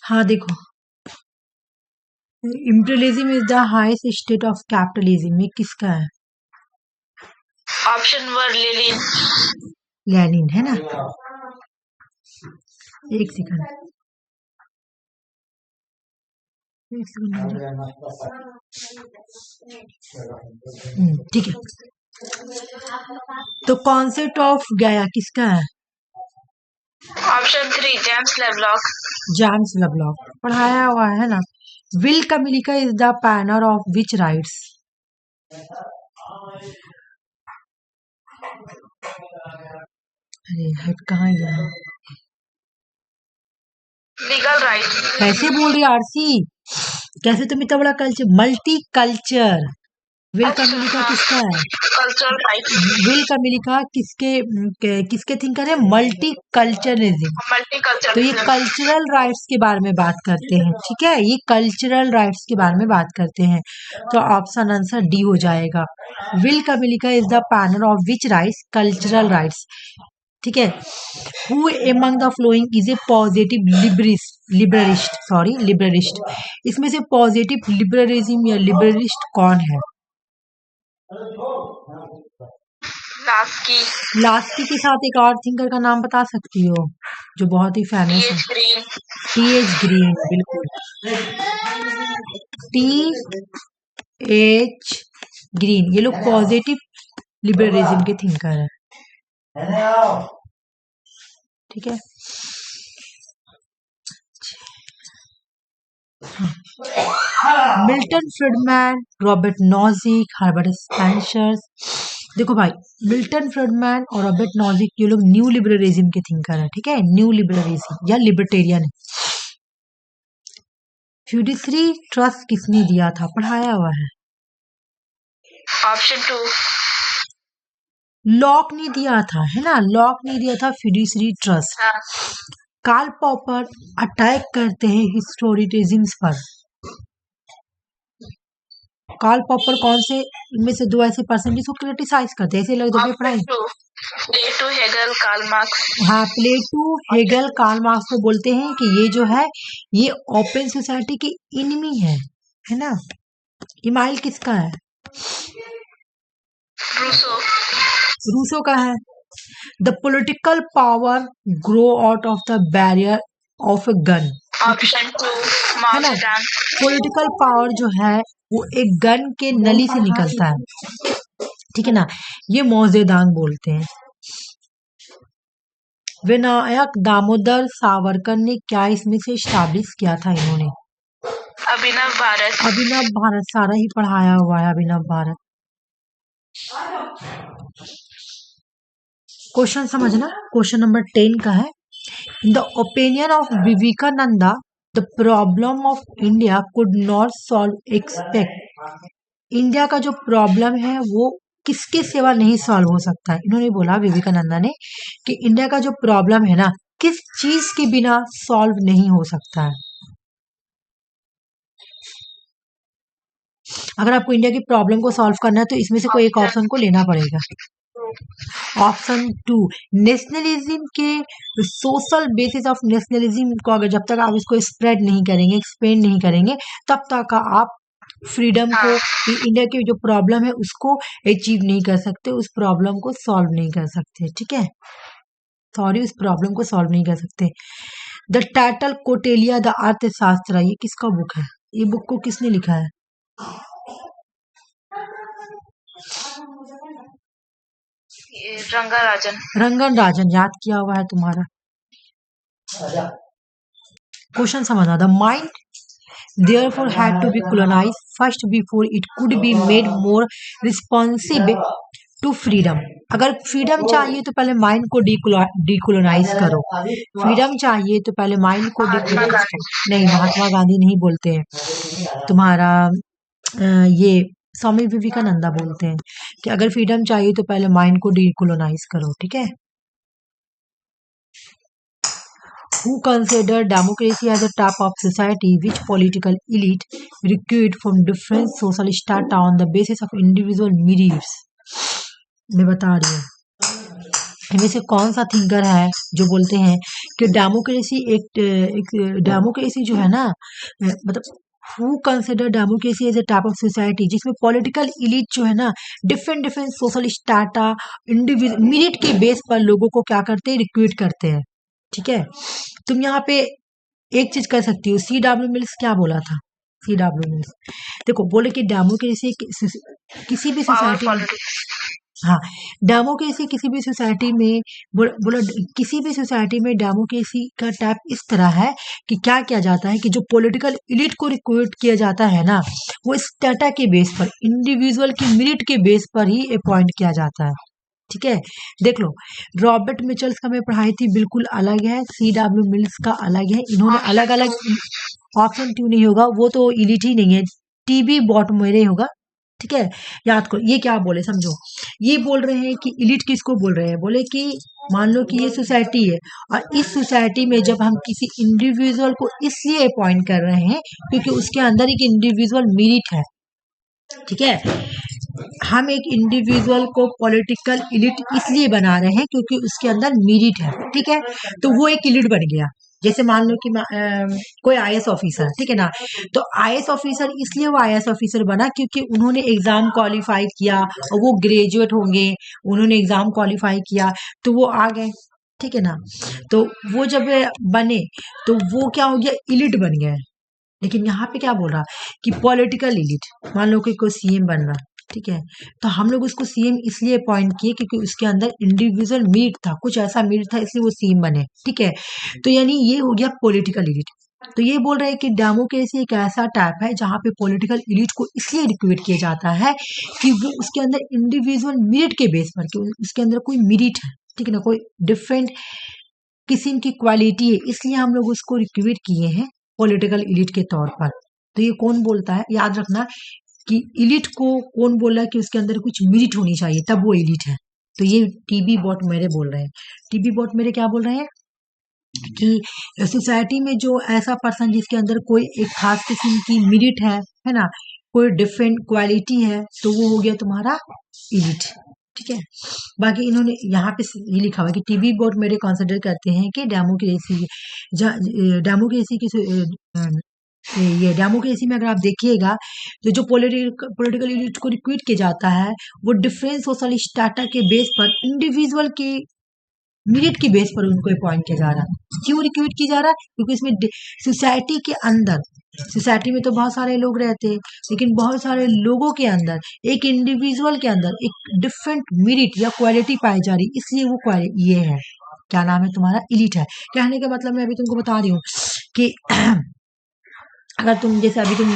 हाँ देखो, imperialism is the highest state of capitalism, ये किसका है? Option one Lenin. लेनिन है ना। एक सेकंड, ठीक है। तो कॉन्सेप्ट ऑफ गाया किसका है? Option three James Lovelock. James Lovelock पढ़ाया हुआ है ना। Will Kymlicka is the pioneer of which rights? अरे हेड कहाँ गया? Legal right. कैसे बोल रही आरसी? कैसे तुम इतना बड़ा culture, multiculture. Will Kymlicka किसका है? Cultural right. विल कमिलिका किसके थिंकर है? Multi culturalism. मल्टी तो ये कल्चरल राइट्स के बारे में बात करते हैं, ठीक है, ये कल्चरल राइट्स के बारे में बात करते हैं। तो ऑप्शन आंसर डी हो जाएगा। Will Kymlicka is the panel of which rights? Cultural rights, ठीक है। Who among the following is a positive liberalist. इसमें से पॉजिटिव लिबरलिज्म या लिबरलिस्ट कौन है? लास्की के साथ एक और थिंकर का नाम बता सकती हो जो बहुत ही फेमस है? टी.एच. ग्रीन, बिल्कुल। टी.एच. ग्रीन, ये लोग पॉजिटिव लिबरलिज्म के थिंकर है, ठीक है। Milton Friedman, Robert Nozick, Herbert Spencer. देखो भाई, मिल्टन फ्रीडमैन और रॉबर्ट नॉजिक ये लोग न्यू लिबरलिज्म के थिंकर है, ठीक है, न्यू लिबरलिज्म या लिबर्टेरियन। फ्यूडिशरी ट्रस्ट किसने दिया था? पढ़ाया हुआ है। ऑप्शन टू लॉक ने दिया था, है ना, लॉक ने दिया था fiduciary trust. Karl Popper attack करते हैं हिस्टोरिटिज्म पर। कार्ल पॉपर कौन से इनमें से दो ऐसे पर्सन जिसको क्रिटिसाइज करते हैं? ऐसे लोग जब पढ़ाई। प्लेटो, हेगल, कार्ल मार्क्स। हाँ, प्लेटो, हेगल, कार्ल मार्क्स को बोलते हैं कि ये जो है ये ओपन सोसाइटी की इनमी है ना। इमाइल किसका है? रूसो का है। The political power grow out of the barrier of a gun. Option two है ना। पॉलिटिकल पावर जो है वो एक गन के नली से निकलता है, ठीक है ना, ये मोजेदांग बोलते हैं। विनायक दामोदर सावरकर ने क्या इसमें से स्टैब्लिश किया था इन्होंने? अभिनव भारत। अभिनव भारत, सारा ही पढ़ाया हुआ है अभिनव भारत। क्वेश्चन समझना, क्वेश्चन नंबर 10 का है। In the opinion of Vivekananda the problem of India could not solve expect. India का जो प्रॉब्लम है वो किसके सेवा नहीं सॉल्व हो सकता है? इन्होंने बोला, विवेकानंदा ने, कि इंडिया का जो प्रॉब्लम है ना किस चीज के बिना सॉल्व नहीं हो सकता है। अगर आपको इंडिया की प्रॉब्लम को सॉल्व करना है तो इसमें से कोई एक ऑप्शन को लेना पड़ेगा। ऑप्शन टू, नेशनलिज्म के सोशल बेसिस ऑफ नेशनलिज्म को अगर जब तक आप इसको स्प्रेड नहीं करेंगे, एक्सपेंड नहीं करेंगे, तब तक आप फ्रीडम को, इंडिया की जो प्रॉब्लम है उसको अचीव नहीं कर सकते, उस प्रॉब्लम को सॉल्व नहीं कर सकते, ठीक है, सॉरी, उस प्रॉब्लम को सॉल्व नहीं कर सकते। द टाइटल कोटेलिया द अर्थशास्त्र, ये किसका बुक है? ये बुक को किसने लिखा है? रंगराजन। रंगन राजन, याद किया हुआ है तुम्हारा। क्वेश्चन समझना। The mind therefore had to be colonized first before it could be made more responsive to freedom। अगर फ्रीडम चाहिए तो पहले माइंड को डीकोलोनाइज करो। फ्रीडम चाहिए तो पहले माइंड को डीकोलोनाइज करो। नहीं, महात्मा गांधी नहीं बोलते हैं, तुम्हारा ये स्वामी विवेकानंदा बोलते हैं कि अगर फ्रीडम चाहिए तो पहले माइंड को डीकोलोनाइज करो, ठीक है। Who considered democracy as a type of society which political elite recruit from different social strata on the basis of individual merits? मैं बता रही हूँ, इनमें से कौन सा थिंकर है जो बोलते हैं कि एक डेमोक्रेसी जो है ना, मतलब who consider democracy as a type of society जिसमें पॉलिटिकल इलीट जो है ना, different different social strata individual merit के बेस पर लोगों को क्या करते हैं, रिक्रूट करते हैं। ठीक है, तुम यहाँ पे एक चीज कर सकती हो। CW मिल्स क्या बोला था? CW मिल्स देखो बोले कि डेमोक्रेसी किसी भी पावर सोसाइटी में, पॉलिटिक्स। हाँ, डेमोक्रेसी किसी भी सोसाइटी में बोला किसी भी सोसाइटी में डेमोक्रेसी का टाइप इस तरह है कि क्या किया जाता है कि जो पॉलिटिकल इलीट को रिक्रूट किया जाता है ना, वो स्टेटा के बेस पर, इंडिविजुअल की मेरिट के बेस पर ही अपॉइंट किया जाता है। ठीक है, देख लो, रॉबर्ट मिचल्स का मैं पढ़ाई थी बिल्कुल अलग है, CW मिल्स का अलग है। इन्होंने अलग अलग, ऑप्शन 2 नहीं होगा, वो तो इलीट ही नहीं है, TB बॉटमरे होगा। ठीक है, याद करो ये क्या बोले, समझो। ये बोल रहे हैं कि इलीट किसको बोल रहे हैं, बोले कि मान लो कि ये सोसाइटी है और इस सोसाइटी में जब हम किसी इंडिविजुअल को इसलिए अपॉइंट कर रहे हैं क्योंकि उसके अंदर एक इंडिविजुअल मेरिट है। ठीक है, हम एक इंडिविजुअल को पॉलिटिकल इलीट इसलिए बना रहे हैं क्योंकि उसके अंदर मेरिट है। ठीक है, तो वो एक इलीट बन गया। जैसे मान लो कि कोई IAS ऑफिसर, ठीक है ना, तो IAS ऑफिसर इसलिए वो IAS ऑफिसर बना क्योंकि उन्होंने एग्जाम क्वालिफाई किया और वो ग्रेजुएट होंगे, उन्होंने एग्जाम क्वालिफाई किया तो वो आ गए। ठीक है ना, तो वो जब बने तो वो क्या हो गया, इलीट बन गए। लेकिन यहाँ पे क्या बोल रहा कि पॉलिटिकल इलीट, मान लो कि कोई CM बन रहा, ठीक है, तो हम लोग उसको CM इसलिए अपॉइंट किए क्योंकि उसके अंदर इंडिविजुअल मेरिट था, कुछ ऐसा मेरिट था इसलिए वो CM बने। ठीक है, तो यानी ये हो गया पॉलिटिकल इलीट। तो ये बोल रहे हैं कि डेमोक्रेसी एक ऐसा टाइप है जहाँ पे पॉलिटिकल इलीट को इसलिए रिक्रूट किया जाता है कि वो उसके अंदर इंडिविजुअल मेरिट के बेस पर, कि उसके अंदर कोई मेरिट है, ठीक है ना, कोई डिफरेंट किस्म की क्वालिटी है, इसलिए हम लोग उसको रिक्रूट किए हैं पॉलिटिकल इलीट के तौर पर। तो ये कौन बोलता है, याद रखना कि इलीट को कौन बोल रहा है कि उसके अंदर कुछ मेरिट होनी चाहिए तब वो इलीट है। तो ये TB बॉटमरे बोल रहे हैं। TB बॉटमरे क्या बोल रहे हैं कि सोसाइटी में जो ऐसा पर्सन जिसके अंदर कोई एक खास किस्म की मेरिट है ना, कोई डिफरेंट क्वालिटी है, तो वो हो गया तुम्हारा इलीट। ठीक है, बाकी इन्होंने यहाँ पे ये लिखा हुआ है कि TB बॉटमरे कंसिडर करते हैं कि डेमोक्रेसी की ये डेमोक्रेसी में अगर आप देखिएगा तो जो पॉलिटिकल इलीट को रिक्रूट किया जाता है वो डिफरेंट सोशल स्टाटा के बेस पर, इंडिविजुअल के मेरिट के बेस पर उनको अपॉइंट किया जा रहा है। क्यों रिक्रूट किया जा रहा है, क्योंकि इसमें सोसाइटी के अंदर, सोसाइटी में तो बहुत सारे लोग रहते हैं, लेकिन बहुत सारे लोगों के अंदर, एक इंडिविजुअल के अंदर एक डिफरेंट मेरिट या क्वालिटी पाई जा रही, इसलिए वो ये है, क्या नाम है तुम्हारा, इलीट है। कहने का मतलब मैं अभी तुमको बता रही हूँ कि अगर तुम जैसे अभी तुम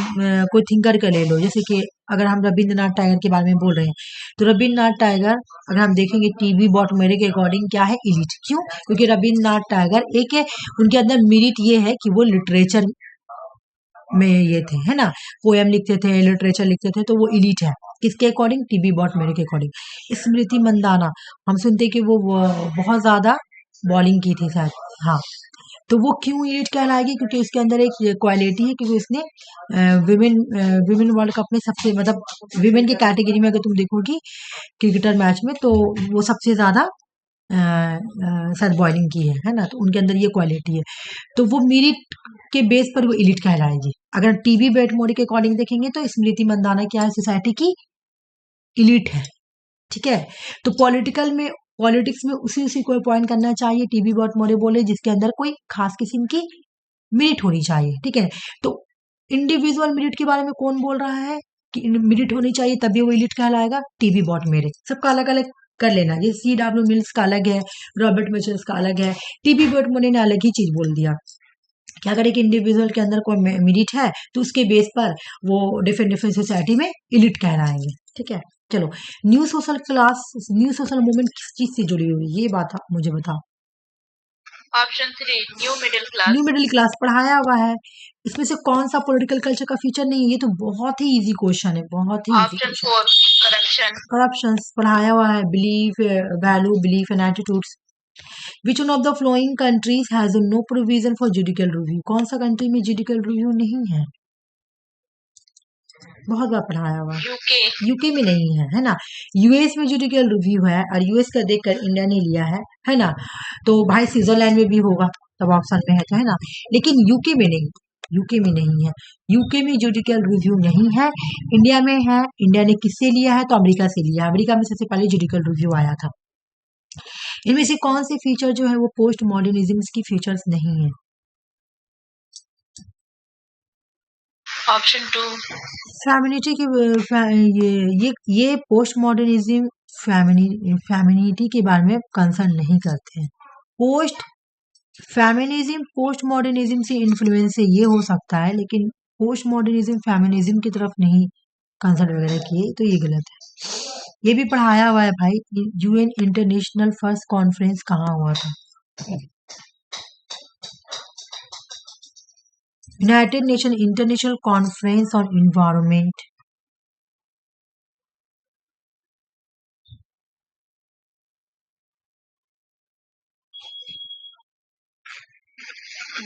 कोई थिंकर का ले लो, जैसे कि अगर हम रविंद्रनाथ टैगोर के बारे में बोल रहे हैं तो रविंद्रनाथ टैगोर अगर हम देखेंगे TB बॉटमरे के अकॉर्डिंग क्या है, इलीट। क्यों, क्योंकि रविंद्रनाथ टैगोर एक है, उनके अंदर मेरिट ये है कि वो लिटरेचर में ये थे, है ना, पोएम लिखते थे, लिटरेचर लिखते थे, तो वो इलीट है। किसके अकॉर्डिंग, TB बॉटमरे के अकॉर्डिंग। स्मृति मंदाना, हम सुनते कि वो बहुत ज्यादा बॉलिंग की थी शायद, हाँ, तो वो क्यों इलीट कहलाएगी, क्योंकि उसके अंदर एक क्वालिटी है, क्योंकि उसने विमेन वर्ल्ड कप में सबसे, मतलब विमेन की कैटेगरी में अगर तुम देखोगी क्रिकेटर मैच में, तो वो सबसे ज्यादा शायद बॉलिंग की है ना, तो उनके अंदर ये क्वालिटी है, तो वो मेरिट के बेस पर वो इलीट कहलाएगी। अगर TB बॉटमरे के अकॉर्डिंग देखेंगे तो स्मृति मंदाना क्या है, सोसाइटी की इलीट है। ठीक है, तो पॉलिटिक्स में उसी को अपॉइंट करना चाहिए, TB बॉटमरे बोले, जिसके अंदर कोई खास किस्म की मेरिट होनी चाहिए। ठीक है, तो इंडिविजुअल मेरिट के बारे में कौन बोल रहा है कि मेरिट होनी चाहिए तभी वो इलीट कहलाएगा, TB बॉटमरे। सबका अलग अलग कर लेना, ये CW मिल्स का अलग है, रॉबर्ट मिचल्स का अलग है, TB बॉटमरे ने अलग ही चीज बोल दिया कि अगर एक इंडिविजुअल के अंदर कोई मेरिट है तो उसके बेस पर वो डिफरेंट डिफरेंट सोसाइटी में इलीट कहलाएंगे। ठीक है, चलो, न्यू सोशल मूवमेंट किस चीज से जुड़ी हुई है, ये बात आप मुझे बताओ। Option 3 new middle class. New middle class पढ़ाया हुआ है, इसमें से कौन सा पॉलिटिकल कल्चर का फीचर नहीं है, ये तो बहुत ही इजी क्वेश्चन है, बहुत ही easy option question. 4 corruption. Corruption पढ़ाया हुआ है, value belief and attitudes. Which one of the following countries has no provision for judicial review, कौन सा कंट्री में जुडिशियल रिव्यू नहीं है, बहुत बार पढ़ाया हुआ है। यूके में नहीं है ना, US में जुडिशियल रिव्यू है, और US का देखकर इंडिया ने लिया है ना, तो भाई स्विट्जरलैंड में भी होगा, तब ऑप्शन में है तो, है ना। लेकिन यूके में नहीं, यूके में नहीं है, यूके में जुडिशियल रिव्यू नहीं है, इंडिया में है। इंडिया ने किससे लिया है? तो अमेरिका से लिया। अमेरिका में सबसे पहले जुडिशियल रिव्यू आया था। इनमें से कौन से फीचर जो है वो पोस्ट मॉडर्निज्म की फीचर्स नहीं है? ऑप्शन 2 फेमिनिटी की ये पोस्ट मॉडर्निज्म फेमिनिटी के बारे में कंसर्न नहीं करते हैं। पोस्ट फेमिनिज्म पोस्ट मॉडर्निज्म से इन्फ्लुएंस से ये हो सकता है, लेकिन पोस्ट मॉडर्निज्म फेमिनिज्म की तरफ नहीं कंसर्न वगैरह किए, तो ये गलत है। ये भी पढ़ाया हुआ है भाई। यूएन इंटरनेशनल फर्स्ट कॉन्फ्रेंस कहाँ हुआ था? United nation international conference on environment.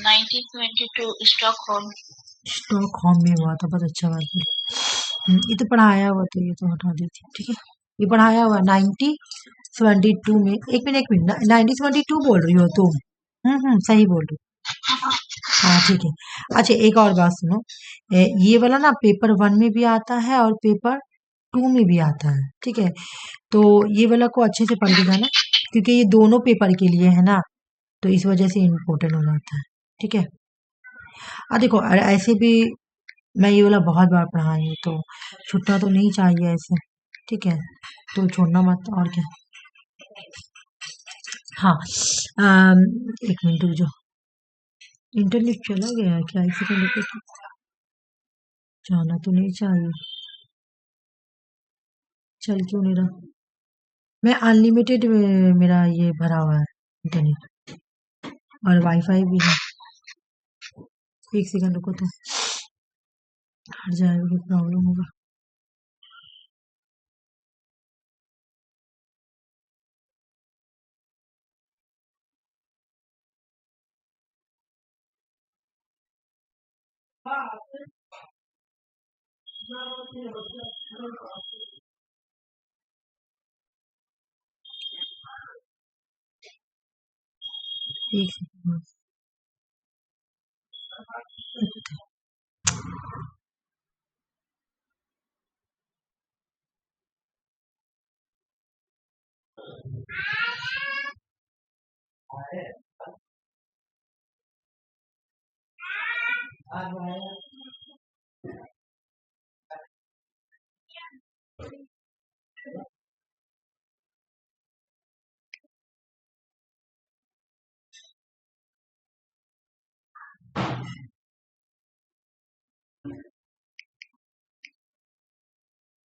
1922 Stockholm में हुआ था। बहुत अच्छा बात है। ये तो पढ़ाया हुआ, तो ये तो हटा देती हूँ, ठीक है। ये पढ़ाया हुआ 1972 में। एक मिनट 1972 बोल रही हो तुम? सही बोल रही हो। हाँ ठीक है। अच्छा एक और बात सुनो, ये वाला ना पेपर 1 में भी आता है और पेपर 2 में भी आता है, ठीक है। तो ये वाला को अच्छे से पढ़ के जाना, क्योंकि ये दोनों पेपर के लिए है ना, तो इस वजह से इम्पोर्टेंट हो जाता है, ठीक है। देखो ऐसे भी मैं ये वाला बहुत बार पढ़ाई हूँ, तो छूटना तो नहीं चाहिए ऐसे, ठीक है। तो छोड़ना मत, और क्या। हाँ, एक मिनट रुक जाओ, इंटरनेट चला गया है क्या? इसी को लेकर जाना तो नहीं चाहिए, चल क्यों नहीं रहा? मैं अनलिमिटेड मेरा ये भरा हुआ है इंटरनेट, और वाईफाई भी है। एक सेकंड रुको, तो हट जाएगा, कोई प्रॉब्लम होगा। एक सेकंड,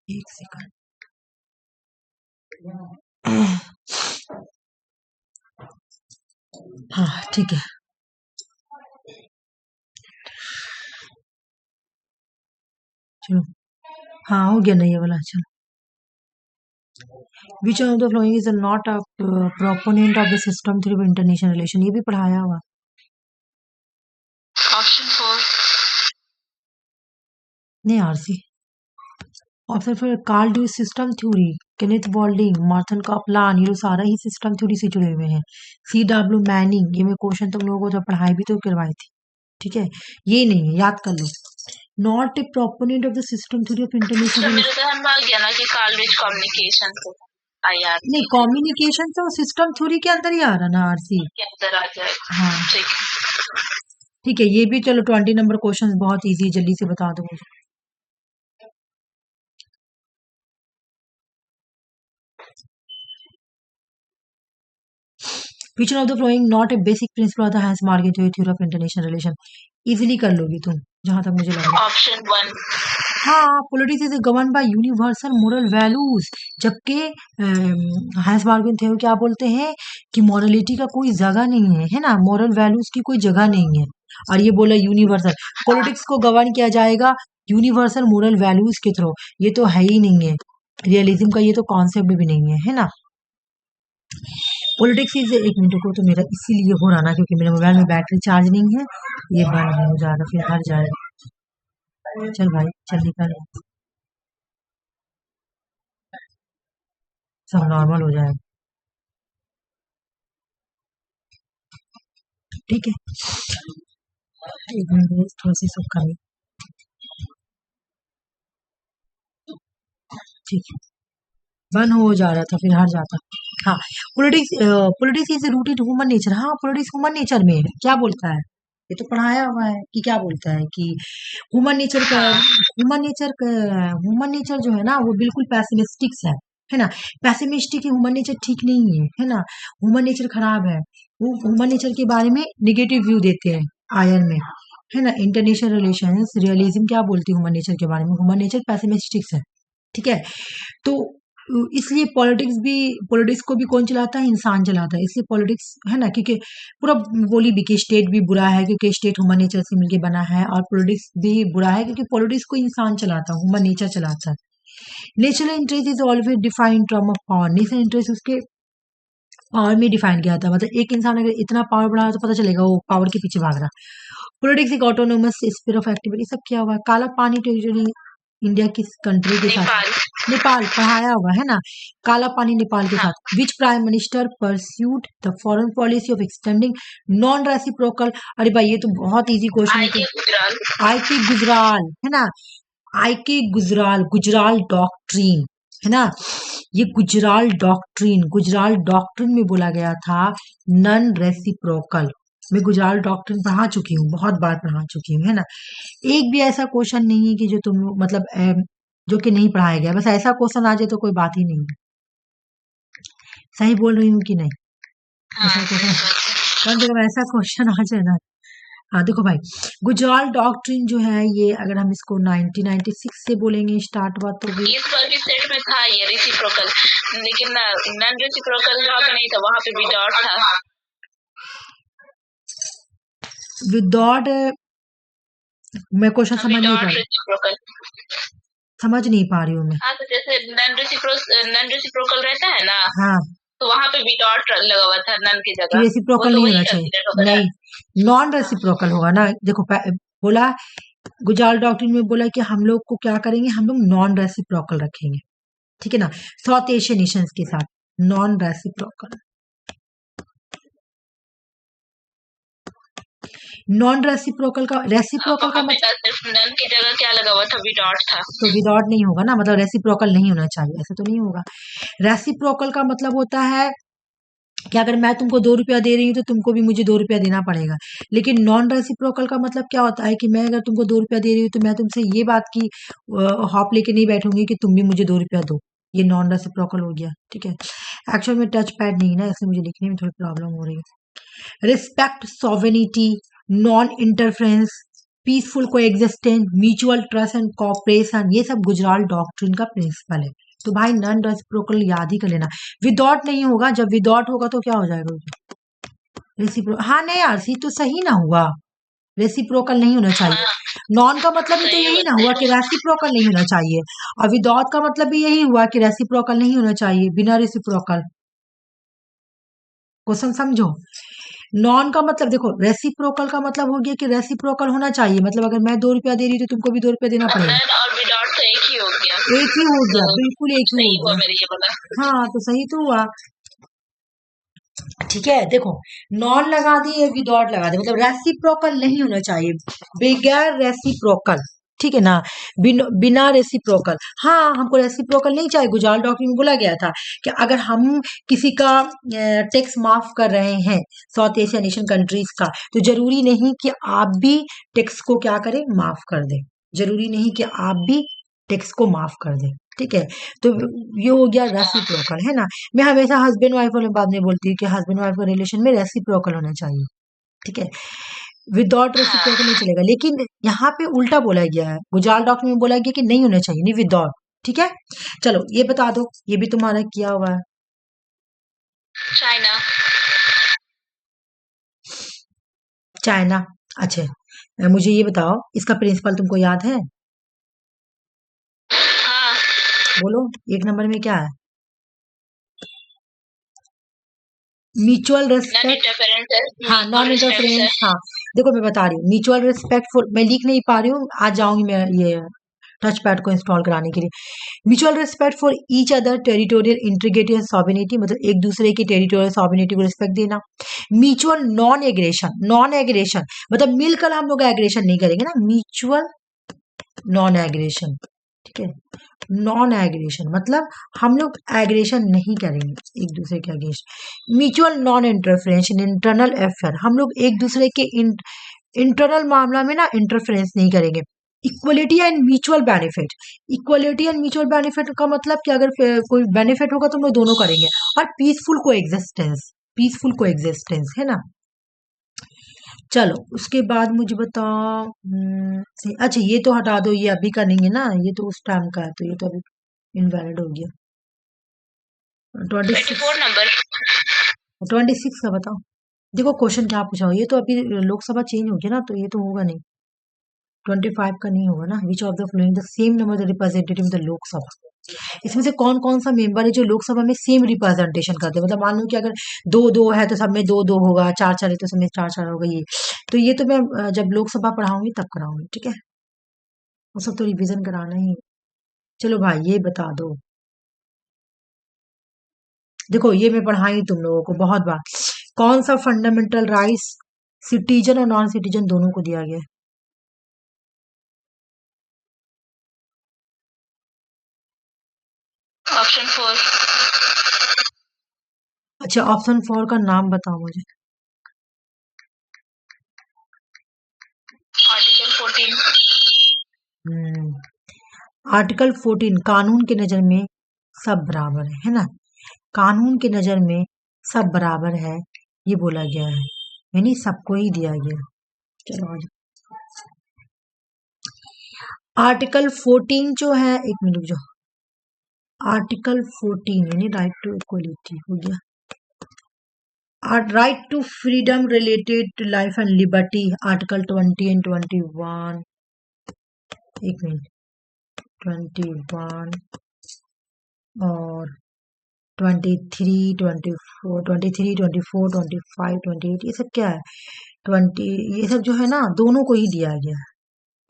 एक सेकंड। हाँ ठीक है, चलो। हाँ हो गया ना ये वाला, चलो। Which of the following is not a proponent of the system through international relation? ये भी पढ़ाया हुआ। ऑप्शन 4 नहीं आरसी। ऑप्शन फिर Karl Deutsch system theory, Kenneth Boulding, Morton Kaplan, ये लोग सारा ही सिस्टम थ्योरी से जुड़े हुए हैं। C.W. मैनिंग, ये मैं क्वेश्चन तुम लोगों को जब पढ़ाई भी तो करवाई थी, ठीक है। ये नहीं है, याद कर लो। Not a proponent of the system theory of international. मेरे ध्यान में आ गया ना कि कार्लविच कम्युनिकेशन से आया नहीं, कम्युनिकेशन तो सिस्टम थ्योरी के अंदर ही आ रहा ना आरसी। के अंदर आ जाएगा। हाँ ठीक है। ठीक है, ये भी चलो 20 नंबर क्वेश्चन बहुत इजी, जल्दी से बता दो मुझे। Which one of the following not a basic principle of the Hans Margin theory of international relation? Easily कर लोगी तुम, जहां तक मुझे लग रहा है। ऑप्शन 1 हाँ, politics is govern by universal moral values, जबकि हैंस मार्गन थे क्या बोलते हैं कि मोरलिटी का कोई जगह नहीं है, है ना, मोरल वैल्यूज की कोई जगह नहीं है। और ये बोला यूनिवर्सल, पॉलिटिक्स को गवर्न किया जाएगा यूनिवर्सल मोरल वैल्यूज के थ्रू, ये तो है ही नहीं है। रियलिज्म का ये तो कॉन्सेप्ट भी नहीं है ना। पॉलिटिक्स इज, एक मिनट को, तो मेरा इसीलिए हो रहा ना क्योंकि मेरे मोबाइल में बैटरी चार्ज नहीं है, ये बंद हो जाएगा, फिर हट जाएगा। चल भाई चल निकल, सब नॉर्मल हो जाएगा। ठीक है, एक मिनट थोड़ी सी सब कमी, ठीक है, बंद हो जा रहा था फिर हट जाता। हाँ, politics politics is rooted human nature. हाँ, पॉलिटिक्स ह्यूमन नेचर में है। क्या बोलता है, ये तो पढ़ाया हुआ है कि क्या बोलता है कि ह्यूमन नेचर का, हाँ ह्यूमन नेचर जो है ना वो बिल्कुल पैसिमिस्टिक है ना। पैसिमिस्टिक ह्यूमन नेचर ठीक नहीं है ना, ह्यूमन नेचर खराब है। वो ह्यूमन नेचर के बारे में निगेटिव व्यू देते हैं आयन में, है ना। इंटरनेशनल रिलेशंस रियलिज्म क्या बोलती है ह्यूमन नेचर के बारे में, ह्यूमन नेचर पैसिमिस्टिक है, ठीक है। तो इसलिए पॉलिटिक्स को भी कौन चलाता है, इंसान चलाता है। इसलिए पॉलिटिक्स है ना, क्योंकि पूरा बोली भी कि स्टेट भी बुरा है क्योंकि स्टेट ह्यूमन नेचर से मिलके बना है, और पॉलिटिक्स भी बुरा है क्योंकि पॉलिटिक्स को इंसान चलाता है, ह्यूमन नेचर चलाता है। Natural interest is always defined term of power. Natural interest उसके पावर में डिफाइन किया था, मतलब एक इंसान अगर इतना पावर बढ़ा तो पता चलेगा वो पावर के पीछे भाग रहा। पॉलिटिक्स एक ऑटोनोमस स्फीयर ऑफ एक्टिविटी। सब क्या हुआ, काला पानी टेरिटरी इंडिया किस कंट्री के साथ, नेपाल। नेपाल, पढ़ाया हुआ है ना। काला पानी नेपाल के हाँ साथ। Which prime minister pursued the foreign policy of extending non reciprocal. अरे भाई ये तो बहुत इजी क्वेश्चन है। आई के गुजराल। आई के गुजराल है ना, आई के गुजराल, गुजराल डॉक्ट्रीन है ना। ये गुजराल डॉक्ट्रिन में बोला गया था नन रेसिप्रोकल। मैं गुजराल डॉक्ट्रिन पढ़ा चुकी हूँ, बहुत बार पढ़ा चुकी हूँ, है ना। एक भी ऐसा क्वेश्चन नहीं है कि जो तुम मतलब जो कि नहीं पढ़ाया गया। बस ऐसा क्वेश्चन आ जाए तो कोई बात ही नहीं है। सही बोल रही हूँ कि नहीं, हाँ ऐसा सही क्वेश्चन, बात है। कम से कम ऐसा क्वेश्चन आ जाए ना। हाँ देखो भाई, गुजराल डॉक्ट्रिन जो है ये, अगर हम इसको 1996 से बोलेंगे स्टार्ट हुआ, तो इस बार के सेट में था ये रेसिप्रोकल, लेकिन नॉन रेसिप्रोकल वहाँ पे नहीं था, वहाँ पे भी डॉट था। विदाउट, मैं क्वेश्चन समझ नहीं पा विदाउट रही, रेसिप्रोकल। समझ नहीं पा रही हूँ मैं। हाँ तो जैसे नॉन रेसिप्रोकल रहता है ना, हाँ, तो वहाँ पे भी डॉट लगा हुआ था नन की कि जगह, वो रेसिप्रोकल तो नहीं वही होना कंसिडर चाहिए, होगा ना। नहीं नॉन रेसिप्रोकल होगा ना। देखो बोला गुजराल डॉक्ट्रिन में बोला कि हम लोग को क्या करेंगे, हम लोग नॉन रेसिप्रोकल रखेंगे, ठीक है ना, साउथ एशियन नेशंस के साथ नॉन रेसिप्रोकल। नॉन रेसिप्रोकल का, रेसिप्रोकल का वहाँ पे मतलब, सिर्फ नन की जगह क्या लगा हुआ था, विदाउट था। तो विदाउट नहीं होगा ना, मतलब रेसिप्रोकल नहीं होना चाहिए, ऐसा तो नहीं होगा। रेसिप्रोकल का मतलब होता है कि अगर मैं तुमको 2 रुपया दे रही हूँ तो तुमको भी मुझे 2 रुपया देना पड़ेगा। लेकिन नॉन रेसिप्रोकल का मतलब क्या होता है कि मैं अगर तुमको 2 रुपया दे रही हूँ तो मैं तुमसे ये बात की हॉप लेके नहीं बैठूंगी कि तुम भी मुझे 2 रुपया दो। ये नॉन रेसिप्रोकल हो गया, ठीक है। एक्चुअल में टच पैड नहीं है ना, इसलिए मुझे लिखने में थोड़ी प्रॉब्लम हो रही है। Respect sovereignty, non interference, peaceful coexistence, mutual trust and cooperation, ये सब गुजराल डॉक्ट्रिन का प्रिंसिपल है। तो भाई नॉन रेसिप्रोकल याद ही कर लेना। विदाउट नहीं होगा, जब विदाउट होगा तो क्या हो जाएगा, रेसिप्रो, हाँ नहीं यार सी तो सही ना हुआ, रेसिप्रोकल नहीं होना चाहिए। हाँ नॉन का मतलब भी तो सही यही ना बात हुआ है। कि रेसिप्रोकल नहीं होना चाहिए, और विदाउट का मतलब भी यही हुआ कि रेसिप्रोकल नहीं होना चाहिए, बिना रेसिप्रोकल। क्वेश्चन समझो। नॉन का मतलब देखो, रेसिप्रोकल का मतलब हो गया कि रेसिप्रोकल होना चाहिए, मतलब अगर मैं 2 रुपया दे रही हूँ तो तुमको भी 2 रुपया देना पड़ेगा। नन और विदाउट तो एक ही हो गया, एक ही हो गया, तो बिल्कुल एक ही हो सही हुआ गया। मेरे ये बोला। हाँ तो सही तो हुआ, ठीक है। देखो नॉन लगा दिए, विदाउट लगा दिए, मतलब रेसिप्रोकल नहीं होना चाहिए, बगैर रेसिप्रोकल, ठीक है ना, बिना रेसिप्रोकल। हाँ हमको रेसिप्रोकल नहीं चाहिए। गुजराल डॉक्ट्रिन में बोला गया था कि अगर हम किसी का टैक्स माफ कर रहे हैं, साउथ एशिया नेशन कंट्रीज का, तो जरूरी नहीं कि आप भी टैक्स को क्या करें, माफ कर दें। जरूरी नहीं कि आप भी टैक्स को माफ कर दें, ठीक है। तो ये हो गया रेसिप्रोकल, है ना। मैं हमेशा हस्बैंड वाइफ वाले बात में बोलती हूँ कि हस्बैंड वाइफ का रिलेशन में रेसिप्रोकल होना चाहिए, ठीक है। विदाउट रेसिप्रोकल नहीं चलेगा, लेकिन यहाँ पे उल्टा बोला गया है, गुजराल डॉक्ट्रिन में बोला गया कि नहीं होना चाहिए, नहीं विदाउट, ठीक है। चलो ये बता दो, ये भी तुम्हारा किया हुआ है। चाइना। चाइना, अच्छा मुझे ये बताओ इसका प्रिंसिपल तुमको याद है, हाँ बोलो 1 नंबर में क्या है, म्यूचुअल नॉन रेस्पेक्ट। इंटरफेरेंस है, हाँ म्यूचुअल नॉन रिस्पेक्ट है। इंटरफेरेंस, हाँ देखो मैं बता रही हूँ म्यूचुअल रिस्पेक्ट फॉर, मैं लिख नहीं पा रही हूँ, आज जाऊंगी मैं ये टच पैड को इंस्टॉल कराने के लिए। Mutual respect for each other, territorial integrity and sovereignty, मतलब एक दूसरे की टेरिटोरियल सॉवरेनिटी को रिस्पेक्ट देना। Mutual non aggression, non aggression मतलब मिलकर हम लोग एग्रेशन नहीं करेंगे ना, म्यूचुअल नॉन एग्रेशन, ठीक है। नॉन एग्रेशन मतलब हम लोग एग्रेशन नहीं करेंगे एक दूसरे के against. Mutual non interference in internal affair, हम लोग एक दूसरे के इंटरनल मामला में ना इंटरफेरेंस नहीं करेंगे। Equality and mutual benefit, equality and mutual benefit का मतलब कि अगर कोई बेनिफिट होगा तो हम लोग दोनों करेंगे। और पीसफुल को एग्जिस्टेंस, पीसफुल को एग्जिस्टेंस है ना। चलो उसके बाद मुझे बताओ, अच्छा ये तो हटा दो, ये अभी का नहीं है ना, ये तो उस टाइम का है, तो ये तो अभी इनवैलिड हो गया। 24 नंबर 26 का बताओ। देखो क्वेश्चन क्या पूछा हो, ये तो अभी लोकसभा चेंज हो गया ना, तो ये तो होगा नहीं। 25 का नहीं होगा ना। विच of the following the same number the representative in the Lok Sabha, इसमें से कौन कौन सा मेंबर है जो लोकसभा में सेम रिप्रेजेंटेशन करते हैं। मतलब मान लो कि अगर दो दो है तो सब में दो दो होगा, चार चार है तो सब में चार चार होगा। ये तो ये तो मैं जब लोकसभा पढ़ाऊंगी तब कराऊंगी, ठीक है। वो सब तो रिवीजन कराना ही है। चलो भाई ये बता दो, देखो ये मैं पढ़ाई तुम लोगों को बहुत बार। कौन सा फंडामेंटल राइट्स सिटीजन और नॉन सिटीजन दोनों को दिया गया है? ऑप्शन 4 अच्छा ऑप्शन 4 का नाम बताओ मुझे। आर्टिकल 14 आर्टिकल 14 कानून के नजर में सब बराबर है ना। कानून के नजर में सब बराबर है, ये बोला गया है, यानी सबको ही दिया गया। चलो आज आर्टिकल 14 जो है, एक मिनट जो आर्टिकल 14 यानी राइट टू इक्वलिटी हो गया। Right to freedom related to life and liberty, article 20 and 21, एक मिनट 21 और 23, 24, 23, 24, 25, 28, ये सब क्या है? 20, ये सब जो है ना दोनों को ही दिया गया है,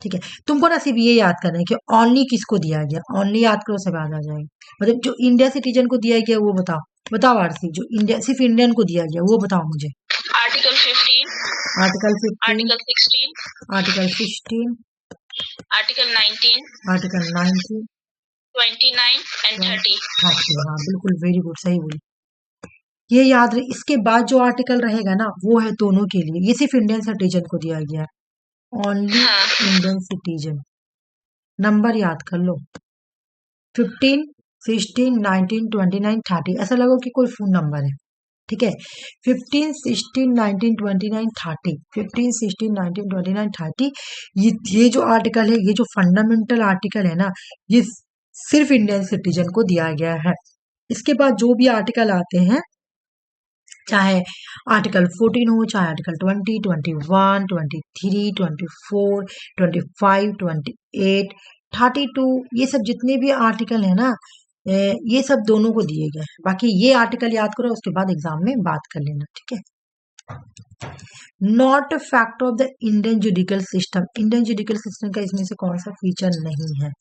ठीक है। तुमको ना सिर्फ ये याद करना है कि ओनली किसको दिया गया, ओनली याद करो सब याद आ जाएगा। मतलब जो इंडिया सिटीजन को दिया गया वो बताओ, बताओ आरसी, जो इंडिया सिर्फ इंडियन को दिया गया वो बताओ मुझे। Article 15 article 15, article 16 article 16, article 19 article 19, 29 and 30 हाँ बिल्कुल वेरी गुड, सही बोली। ये याद रहे। इसके बाद जो आर्टिकल रहेगा ना वो है दोनों के लिए, ये सिर्फ इंडियन सिटीजन को दिया गया है, ओनली हाँ इंडियन सिटीजन। नंबर याद कर लो, 15, 16, 19, 29, 30, ऐसा लगो कि कोई फोन नंबर है, ठीक है। 15, 16, 19, 29, 30, 15, 16, 19, 29, 30, ये जो आर्टिकल है, ये जो फंडामेंटल आर्टिकल है ना, ये सिर्फ इंडियन सिटीजन को दिया गया है। इसके बाद जो भी आर्टिकल आते हैं, चाहे आर्टिकल 14 हो, चाहे आर्टिकल 20, 21, 23, 24, 25, 28, 32, ये सब जितने भी आर्टिकल है ना, ये सब दोनों को दिए गए हैं। बाकी ये आर्टिकल याद करो, उसके बाद एग्जाम में बात कर लेना, ठीक है। Not factor of the Indian judicial system, Indian judicial system का इसमें से कौन सा फीचर नहीं है?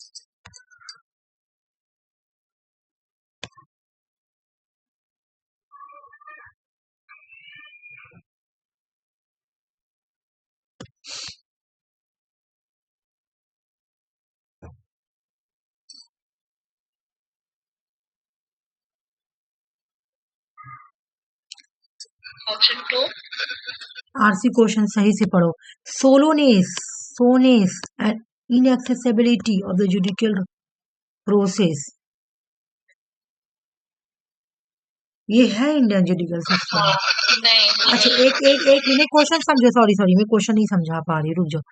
ऑप्शन 2 आरसी क्वेश्चन सही से पढ़ो। Slowness, slowness and inaccessibility of the judicial process, ये है इंडियन जुडिशियल सिस्टम। नहीं अच्छा एक एक एक मिनट क्वेश्चन समझो, सॉरी सॉरी मैं क्वेश्चन नहीं समझा पा रही, रुक जाओ,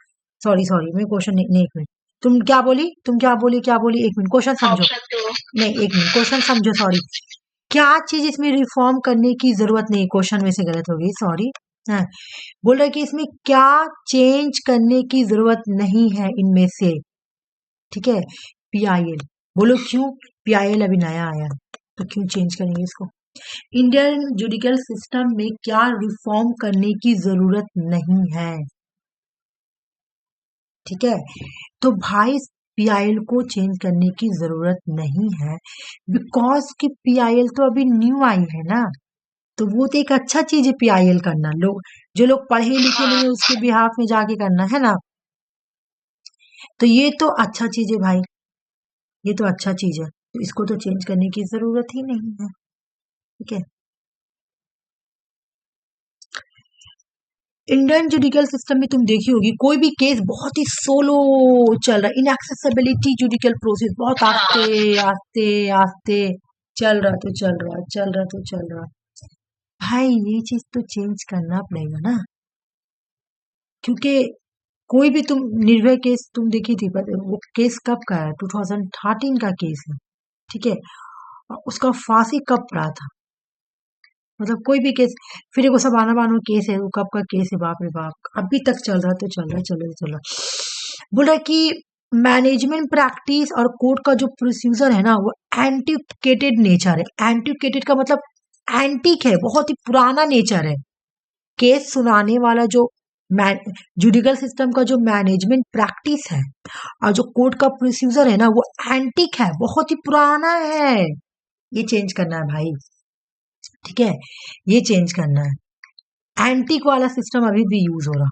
सॉरी सॉरी मैं क्वेश्चन नहीं, एक मिनट, तुम क्या बोली, तुम क्या बोली, क्या बोली, एक मिनट क्वेश्चन समझो, ऑप्शन 2 नहीं एक मिनट क्वेश्चन समझो, सॉरी। क्या चीज इसमें रिफॉर्म करने की जरूरत नहीं, क्वेश्चन में से गलत हो गई, सॉरी। हाँ, बोल रहे कि इसमें क्या चेंज करने की जरूरत नहीं है इनमें से, ठीक है। पीआईएल, बोलो क्यों? पीआईएल अभी नया आया तो क्यों चेंज करेंगे इसको? इंडियन जुडिशियल सिस्टम में क्या रिफॉर्म करने की जरूरत नहीं है, ठीक है। तो भाई PIL को चेंज करने की जरूरत नहीं है, बिकॉज कि PIL तो अभी न्यू आई है ना, तो वो तो एक अच्छा चीज है PIL करना। लोग जो लोग पढ़े लिखे नहीं है उसके बिहाफ में जाके करना है ना, तो ये तो अच्छा चीज है भाई, ये तो अच्छा चीज है, तो इसको तो चेंज करने की जरूरत ही नहीं है। ठीक है, इंडियन जुडिकल सिस्टम में तुम देखी होगी कोई भी केस बहुत ही सोलो चल रहा है, इनएक्सेसिबिलिटी जुडिकल प्रोसेस बहुत आस्ते आस्ते आस्ते चल रहा तो चल रहा, चल रहा तो चल रहा। भाई ये चीज तो चेंज करना पड़ेगा ना, क्योंकि कोई भी तुम निर्भया केस तुम देखी थी, पर वो केस कब का है? 2013 का केस है। ठीक है, और उसका फांसी कब पड़ा था? मतलब कोई भी केस, फिर वो सब आना बानो केस है, वो कब का केस है, बाप रे बाप, अभी तक चल रहा, तो चल रहा चल रहा चल रहा। बोल रहा है कि मैनेजमेंट प्रैक्टिस और कोर्ट का जो प्रोसीजर है ना, वो एंटिकेटेड नेचर है। एंटिकेटेड का मतलब एंटिक है, बहुत ही पुराना नेचर है। केस सुनाने वाला जो जुडिकल सिस्टम का जो मैनेजमेंट प्रैक्टिस है और जो कोर्ट का प्रोसीजर है ना, वो एंटिक है, बहुत ही पुराना है। ये चेंज करना है भाई, ठीक है, ये चेंज करना है। एंटिक वाला सिस्टम अभी भी यूज हो रहा,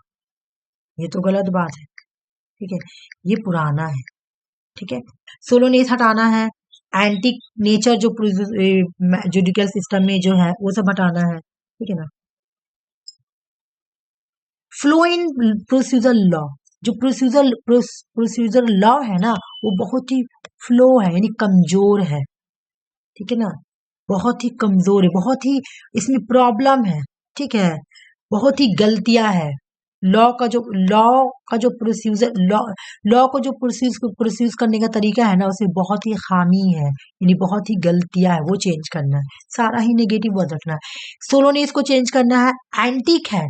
ये तो गलत बात है। ठीक है, ये पुराना है। ठीक है, सोलोनेस हटाना है, एंटिक नेचर जो जुडिकल सिस्टम में जो है वो सब हटाना है। ठीक है ना, फ्लो इन प्रोसीजर लॉ, जो प्रोसीजर लॉ है ना, वो बहुत ही फ्लो है, यानी कमजोर है। ठीक है ना, बहुत ही कमजोर है, बहुत ही इसमें प्रॉब्लम है। ठीक है, बहुत ही गलतियां है। लॉ का जो प्रोसीजर लॉ को जो प्रोसीज करने का तरीका है ना, उसमें बहुत ही खामी है, यानी बहुत ही गलतियां है, वो चेंज करना है, सारा ही नेगेटिव वर्ड रखना है। सोलोनेस को चेंज करना है, एंटीक है,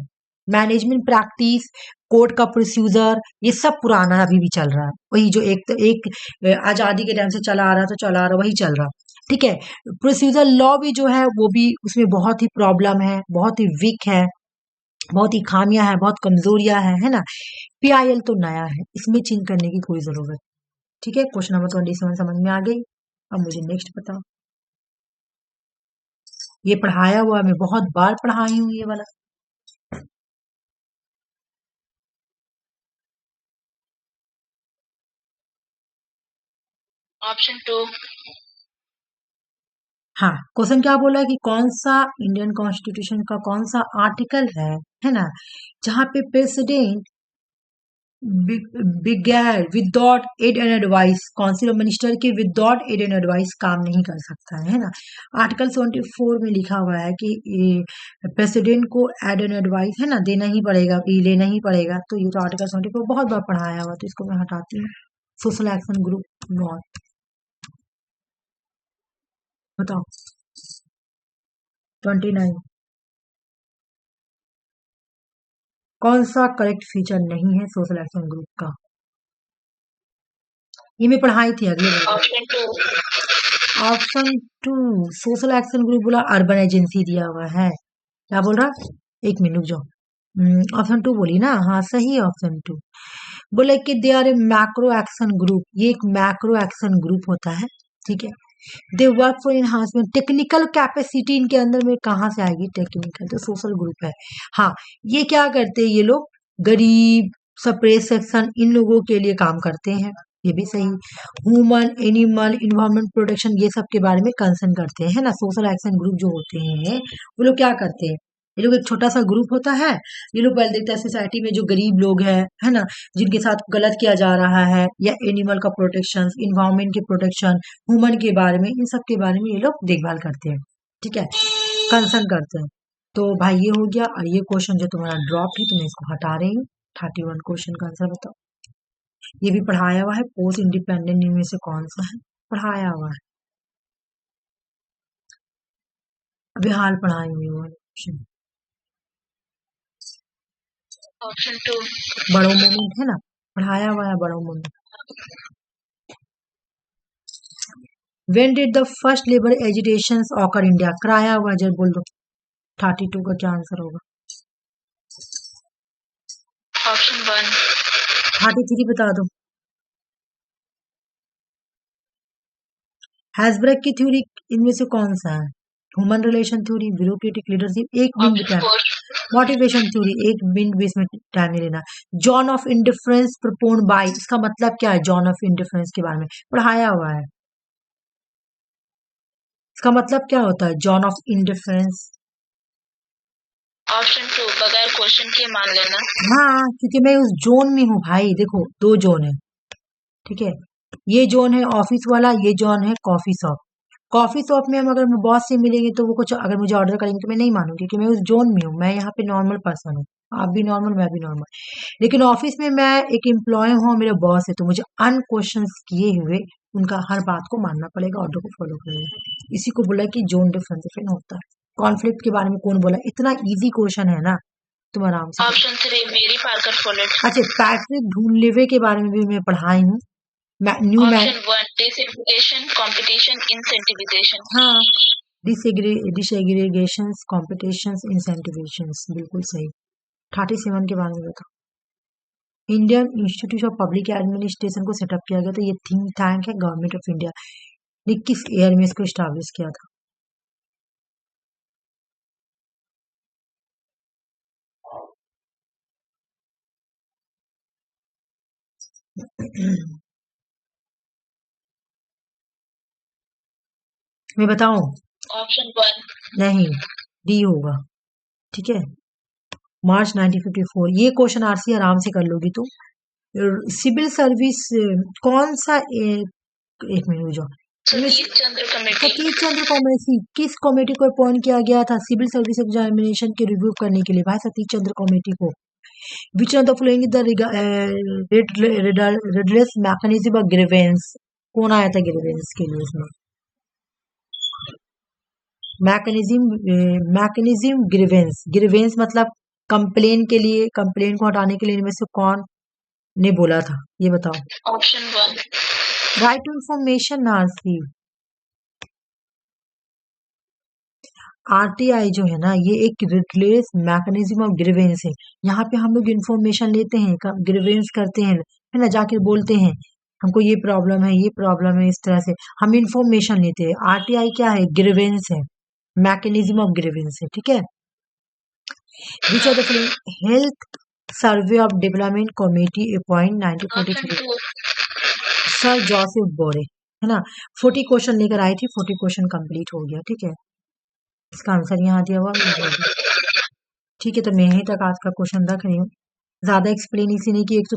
मैनेजमेंट प्रैक्टिस, कोर्ट का प्रोसीजर, ये सब पुराना अभी भी चल रहा है, वही जो एक आजादी के टाइम से चला आ रहा तो चला आ रहा, वही चल रहा। ठीक है, प्रोसीजर लॉ भी जो है वो भी उसमें बहुत ही प्रॉब्लम है, बहुत ही वीक है, बहुत ही खामियां है, बहुत कमजोरियां है ना। PIL तो नया है, इसमें चेंज करने की कोई जरूरत। ठीक है, क्वेश्चन नंबर 27 समझ में आ गई। अब मुझे नेक्स्ट बताओ। ये पढ़ाया हुआ मैं बहुत बार पढ़ाई हूँ ये वाला। ऑप्शन 2। हाँ, क्वेश्चन क्या बोला है कि कौन सा इंडियन कॉन्स्टिट्यूशन का कौन सा आर्टिकल है ना, जहां पे प्रेसिडेंट बिगैर without aid and advice, council of minister के विदाउट एड एंड एडवाइस काम नहीं कर सकता है ना। आर्टिकल 74 में लिखा हुआ है कि प्रेसिडेंट को एड एंड एडवाइस है ना देना ही पड़ेगा, लेना ही पड़ेगा। तो ये तो आर्टिकल 74 बहुत बार पढ़ाया हुआ, तो इसको मैं हटाती हूँ। सोशल एक्शन ग्रुप नॉट, बताओ 29 कौन सा करेक्ट फीचर नहीं है सोशल एक्शन ग्रुप का? ये मैं पढ़ाई थी अगले बार। Option 2। Option 2, social action group बोला, अर्बन एजेंसी दिया हुआ है। क्या बोल रहा? एक मिनट रुक जाओ। ऑप्शन 2 बोली ना, हाँ सही ऑप्शन 2। बोले कि they are a macro action group, ये एक मैक्रो एक्शन ग्रुप होता है। ठीक है, they work for enhancement, technical capacity इनके अंदर में कहाँ से आएगी? टेक्निकल, तो सोशल ग्रुप है। हाँ, ये क्या करते हैं? ये लोग गरीब, सप्रेस सेक्शन, इन लोगों के लिए काम करते हैं, ये भी सही। ह्यूमन, एनिमल, इन्वायरमेंट प्रोटेक्शन, ये सब के बारे में कंसर्न करते हैं, है ना। सोशल एक्शन ग्रुप जो होते हैं वो लोग क्या करते हैं? ये लोग एक छोटा सा ग्रुप होता है, ये लोग पहले देखते हैं सोसाइटी में जो गरीब लोग हैं, है ना, जिनके साथ गलत किया जा रहा है, या एनिमल का प्रोटेक्शन, इन्वायरमेंट के प्रोटेक्शन, ह्यूमन के बारे में, इन सब के बारे में ये लोग देखभाल करते हैं। ठीक है, कंसर्न करते हैं। तो भाई ये हो गया, और ये क्वेश्चन जो तुम्हारा ड्रॉप है तो मैं इसको हटा रही हूँ। 31 क्वेश्चन का आंसर बताओ। ये भी पढ़ाया हुआ है, पोस्ट इंडिपेंडेंट इनमें से कौन सा है? पढ़ाया हुआ है, अभी हाल पढ़ाई हुई वो क्वेश्चन। ऑप्शन 2। बड़ो मोमेंट है ना, पढ़ाया हुआ है बड़ो moment. When did the first labor agitations occur in India? कराया हुआ है, जब बोल दो 32 का क्या आंसर होगा? ऑप्शन 1। 33 बता दो। हैसबर्ग की थ्योरी इनमें से कौन सा है? Human relation theory, bureaucratic leadership, एक बिंदु ऑप्शन टाइम, 4 मोटिवेशन थ्योरी, एक बिंदु बीच में टाइम नहीं लेना, जॉन ऑफ इंडिफरेंस प्रपोन बाय, इसका मतलब क्या है? जॉन ऑफ इंडिफरेंस के बारे में पढ़ाया हुआ है, इसका मतलब क्या होता है जॉन ऑफ इंडिफरेंस? ऑप्शन 2 बगैर क्वेश्चन के मान लेना। हाँ, क्योंकि मैं उस जोन में हूँ भाई। देखो 2 जोन है, ठीक है, ये जोन है ऑफिस वाला, ये जोन है कॉफी शॉप। कॉफी शॉप में हम अगर बॉस से मिलेंगे तो वो कुछ अगर मुझे ऑर्डर करेंगे तो मैं नहीं मानूंगी, क्योंकि मैं उस जोन में हूँ, मैं यहाँ पे नॉर्मल पर्सन हूँ, आप भी नॉर्मल, मैं भी नॉर्मल। लेकिन ऑफिस में मैं एक एम्प्लॉय हूँ, मेरे बॉस है, तो मुझे अनक्वेश्चन किए हुए उनका हर बात को मानना पड़ेगा, ऑर्डर को फॉलो करेगा। इसी को बोला कि जोन डिफरेंशिएशन होता है। कॉन्फ्लिक्ट के बारे में कौन बोला? इतना इजी क्वेश्चन है ना, तुम आराम से करो। Option 3 Mary Parker Follett. अच्छा, पैट्रिक ढूंढलेवे के बारे में भी मैं पढ़ाई हूँ। Newman, option 1 disaggregation competition incentivization. हाँ, डिसएग्रीगेशंस कॉम्पिटिशंस इंसेंटिवेशंस, बिल्कुल सही। 37 के बारे में बताओ। Indian institute of public administration को सेटअप किया गया था, ये थिंक टैंक है गवर्नमेंट ऑफ इंडिया ने किस ईयर में इसको स्टैब्लिश किया था? मैं बताऊं? ऑप्शन 1 नहीं, डी होगा, ठीक है, मार्च 1954। ये क्वेश्चन आरसी आराम से कर लोगी तुम। सिविल सर्विस कौन सा एक मिनट रुक जाओ। सतीश चंद्र कमेटी। सतीश चंद्र कमेटी, किस कमेटी को अपॉइंट किया गया था सिविल सर्विस एग्जामिनेशन के रिव्यू करने के लिए? भाई सतीश चंद्र कमेटी को। Which of the following the redressal mechanism of grievance, कौन आया था ग्रीवेंस के लिए इसमें? मैकेनिज्म ग्रीवेंस, ग्रीवेंस मतलब कंप्लेन के लिए, कंप्लेन को हटाने के लिए इनमें से कौन ने बोला था, ये बताओ। Option 1 right to information RC. RTI जो है ना, ये एक रिडलेस मैकेनिज्म ऑफ ग्रीवेंस है। यहाँ पे हम लोग इन्फॉर्मेशन लेते हैं, ग्रीवेंस करते हैं, है ना, जाके बोलते हैं हमको ये प्रॉब्लम है, ये प्रॉब्लम है, इस तरह से हम इन्फॉर्मेशन लेते हैं। आरटीआई क्या है? ग्रीवेंस है, मैकेनिज्म ऑफ ग्रीवेंस है, ठीक है। Which of the following health survey of development committee appoint option 1943? 2 sir Joseph Bhore, है ना। 40 क्वेश्चन लेकर आई थी, 40 क्वेश्चन कंप्लीट हो गया, ठीक है। इसका आंसर यहाँ दिया हुआ है, ठीक है। तो मैं यहीं तक आज का क्वेश्चन रख रही हूँ, ज्यादा एक्सप्लेन इसी नहीं कि एक